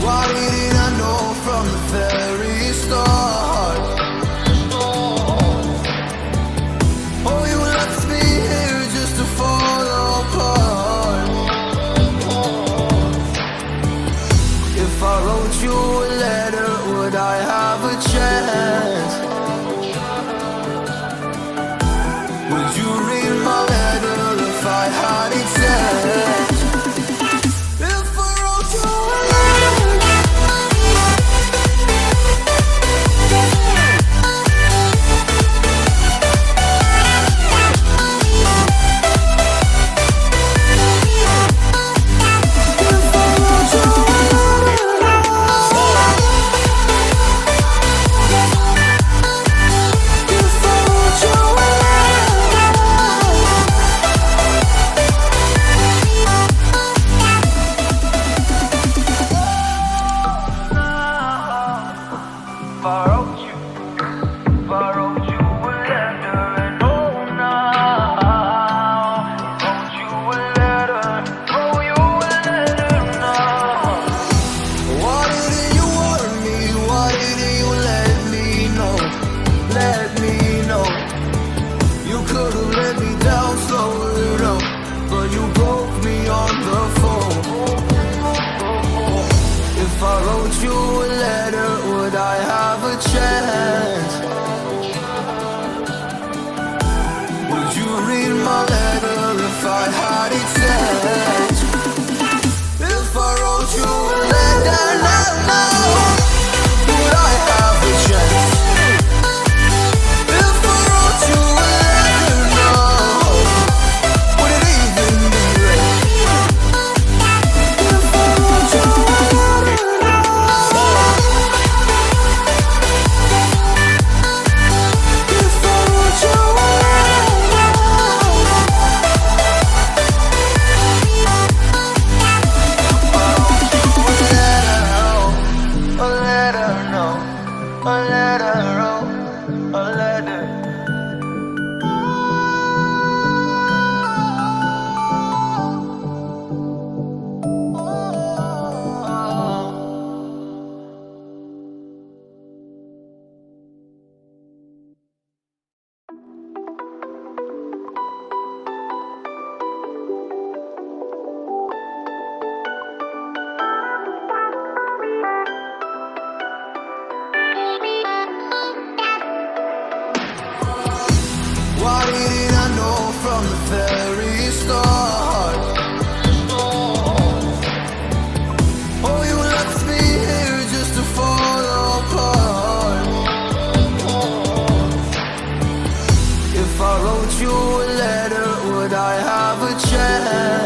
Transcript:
Why didn't I know from the very start? Oh, you left me here just to fall apart. If I wrote you a letter, would I have a chance? Would you read my letter if I had it sent? If I wrote you a chance? Would you read my letter if I had it sent? If I wrote you a letter now, would I have a chance? If I wrote you a letter now, would it even be read? If I wrote you a letter Why didn't I know from the very start? Oh, you left me here just to fall apart. If I wrote you a letter, would I have a chance?